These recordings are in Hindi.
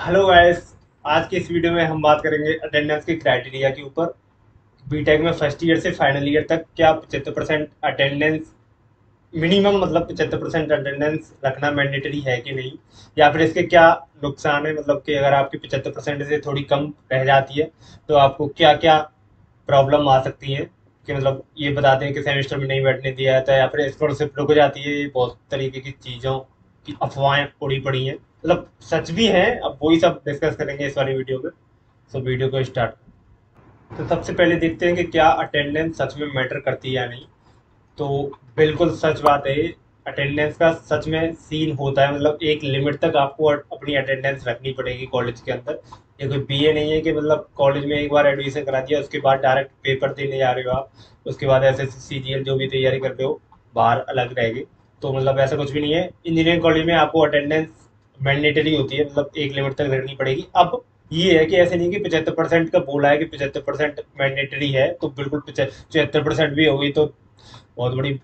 Hello guys. आज की इस वीडियो में हम बात करेंगे अटेंडेंस के क्राइटेरिया के ऊपर। बीटेक में फर्स्ट ईयर से फाइनल ईयर तक क्या 75% अटेंडेंस मिनिमम, मतलब 75% अटेंडेंस रखना मैंडेटरी है कि नहीं, या फिर इसके क्या नुकसान है। मतलब कि अगर आपकी 75% से थोड़ी कम रह जाती है तो आपको क्या क्या प्रॉब्लम आ सकती है। कि मतलब ये बताते हैं कि सेमेस्टर में नहीं बैठने दिया जाता है या फिर स्कॉलरशिप रुक जाती है। ये बहुत तरीके की चीज़ों की अफवाहें उड़ी पड़ी हैं, मतलब सच भी हैं। अब वही सब डिस्कस करेंगे इस वाली वीडियो में। सो वीडियो को स्टार्ट। तो सबसे पहले देखते हैं कि क्या अटेंडेंस सच में मैटर करती है या नहीं। तो बिल्कुल सच बात है। अटेंडेंस का सच में सीन होता है, मतलब एक लिमिट तक आपको अपनी अटेंडेंस रखनी पड़ेगी कॉलेज के अंदर। ये कोई बीए नहीं है कि मतलब कॉलेज में एक बार एडमिशन करा दिया उसके बाद डायरेक्ट पेपर देने जा रहे हो आप, उसके बाद एसएससी सीजीएल जो भी तैयारी कर रहे हो बाहर अलग रहेगी। तो मतलब ऐसा कुछ भी नहीं है। इंजीनियरिंग कॉलेज में आपको अटेंडेंस मैंडेटरी होती है, मतलब एक लिमिट तक रखनी पड़ेगी। अब ये है कि ऐसे नहीं कि 75% का बोला है कि 75% मैंडेटरी है तो बिल्कुल 75% भी होगी तो बहुत बड़ी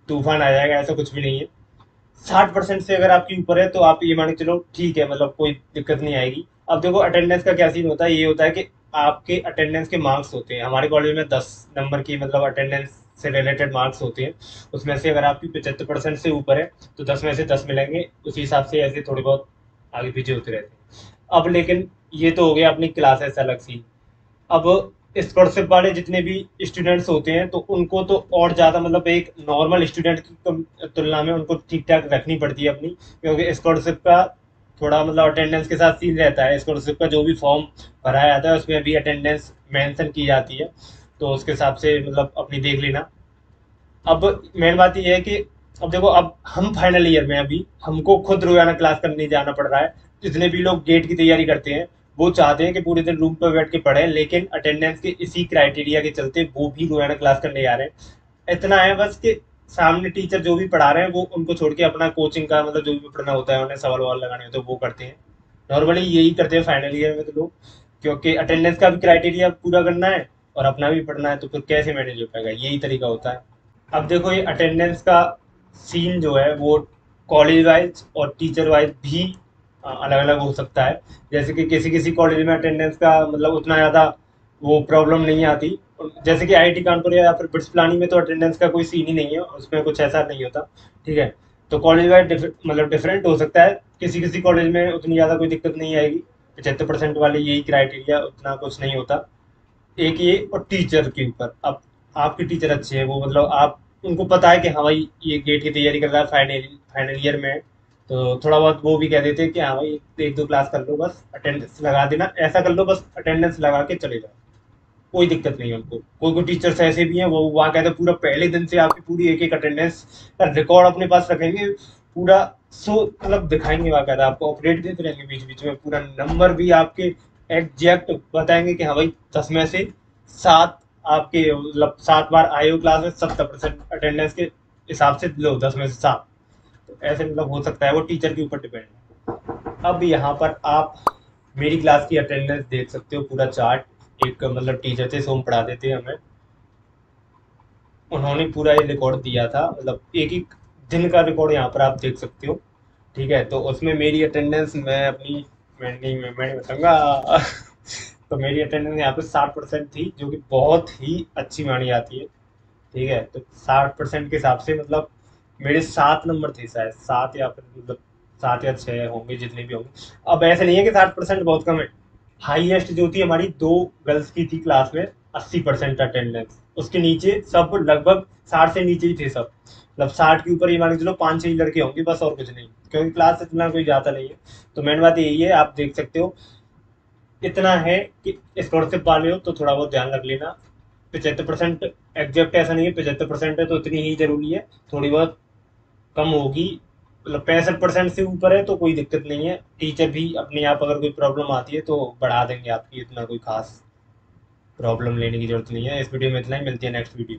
तूफान आ जाएगा, ऐसा कुछ भी नहीं है। 60% से अगर आपके ऊपर है तो आप ये मान के चलो ठीक है, मतलब कोई दिक्कत नहीं आएगी। अब देखो अटेंडेंस का क्या सीन होता है। ये होता है कि आपके अटेंडेंस के मार्क्स होते हैं। हमारे कॉलेज में 10 नंबर की मतलब अटेंडेंस से रिलेटेड मार्क्स होते हैं। उसमें से अगर आपकी 75% से ऊपर है तो 10 में से 10 मिलेंगे। उसी हिसाब से ऐसे थोड़े बहुत आगे पीछे होते रहते हैं। अब लेकिन ये तो हो गया अपनी क्लासेस अलग सी। अब स्कॉलरशिप वाले जितने भी स्टूडेंट्स होते हैं तो उनको तो और ज़्यादा, मतलब एक नॉर्मल स्टूडेंट की तुलना में उनको ठीक ठाक रखनी पड़ती है अपनी, क्योंकि स्कॉलरशिप का थोड़ा मतलब अटेंडेंस के साथ सीन रहता है। स्कॉलरशिप का जो भी फॉर्म भराया जाता है उसमें भी अटेंडेंस मेंशन की जाती है। तो उसके हिसाब से मतलब अपनी देख लेना। अब मेन बात ये है कि अब देखो, अब हम फाइनल ईयर में अभी हमको खुद रोजाना क्लास करने जाना पड़ रहा है। जितने भी लोग गेट की तैयारी करते हैं वो चाहते हैं कि पूरे दिन रूम पर बैठ के पढ़ें, लेकिन अटेंडेंस के इसी क्राइटेरिया के चलते वो भी रोजाना क्लास करने जा रहे हैं। इतना है बस कि सामने टीचर जो भी पढ़ा रहे हैं वो उनको छोड़ के अपना कोचिंग का मतलब जो भी पढ़ना होता है, उन्हें सवाल ववाल लगाने होते हैं वो करते हैं। नॉर्मली यही करते हैं फाइनल ईयर में तो लोग, क्योंकि अटेंडेंस का भी क्राइटेरिया पूरा करना है और अपना भी पढ़ना है, तो फिर कैसे मैनेज हो पाएगा। यही तरीका होता है। अब देखो ये अटेंडेंस का सीन जो है वो कॉलेज वाइज और टीचर वाइज भी अलग अलग हो सकता है। जैसे कि किसी किसी कॉलेज में अटेंडेंस का मतलब उतना ज़्यादा वो प्रॉब्लम नहीं आती। जैसे कि आईआईटी कानपुर या फिर बिट्स पिलानी में तो अटेंडेंस का कोई सीन ही नहीं है, उसमें कुछ ऐसा नहीं होता। ठीक है। तो कॉलेज वाइज मतलब डिफरेंट हो सकता है। किसी किसी कॉलेज में उतनी ज़्यादा कोई दिक्कत नहीं आएगी। 75% वाले यही क्राइटेरिया, उतना कुछ नहीं होता। एक ये और टीचर के ऊपर। अब आपके टीचर अच्छे हैं, वो मतलब आप उनको पता है कि हाँ भाई ये गेट की तैयारी कर रहा है, फाइनल फाइनल ईयर में है, तो थोड़ा बहुत वो भी कह देते हैं कि हाँ भाई एक दो क्लास कर लो, बस अटेंडेंस लगा देना, ऐसा कर लो, बस अटेंडेंस लगा के चले जाओ। कोई दिक्कत नहीं है उनको। कोई कोई टीचर्स ऐसे भी हैं वो वहाँ कहते हैं पूरा पहले दिन से आपकी पूरी एक एक अटेंडेंस का रिकॉर्ड अपने पास रखेंगे पूरा। सो मतलब दिखाएंगे, वहाँ कहता है आपको अपडेट देते रहेंगे बीच बीच में, पूरा नंबर भी आपके एग्जैक्ट बताएंगे कि हाँ भाई 10 में से 7 आपके मतलब 7 बार आए हो क्लास में, 70% अटेंडेंस के हिसाब से लो 10 में से 7। तो ऐसे मतलब हो सकता है, वो टीचर के ऊपर डिपेंड है। अब यहाँ पर आप मेरी क्लास की अटेंडेंस देख सकते हो, पूरा चार्ट। एक मतलब टीचर थे, सोम पढ़ाते थे हमें, उन्होंने पूरा ये रिकॉर्ड दिया था, मतलब एक एक दिन का रिकॉर्ड यहाँ पर आप देख सकते हो। ठीक है। तो उसमें मेरी अटेंडेंस, मैं नहीं बताऊंगा तो मेरी अटेंडेंस यहाँ पे 60% थी, जो कि बहुत ही अच्छी मानी जाती है। ठीक है। तो 60% के हिसाब से मतलब मेरे 7 नंबर थे शायद, 7 या फिर मतलब 7 या 6 होंगे जितने भी होंगे। अब ऐसे नहीं है कि 60% बहुत कम है। हाईएस्ट जो थी हमारी 2 गर्ल्स की थी क्लास में, 80% अटेंडेंस। उसके नीचे सब लगभग 60 से नीचे ही थे सब, मतलब 60 के ऊपर ये मान के चलो 5 6 लड़के होंगे बस, और कुछ नहीं, क्योंकि क्लास इतना कोई जाता नहीं है। तो मेन बात यही है, आप देख सकते हो। इतना है कि स्कॉलरशिप वाले हो तो थोड़ा बहुत ध्यान रख लेना। 75% एग्जैक्ट ऐसा नहीं है 75% है तो इतनी ही जरूरी है, थोड़ी बहुत कम होगी। मतलब 65% से ऊपर है तो कोई दिक्कत नहीं है। टीचर भी अपने आप अगर कोई प्रॉब्लम आती है तो बढ़ा देंगे आपकी, इतना कोई खास प्रॉब्लम लेने की जरूरत नहीं है। इस वीडियो में इतना ही, मिलती है नेक्स्ट वीडियो।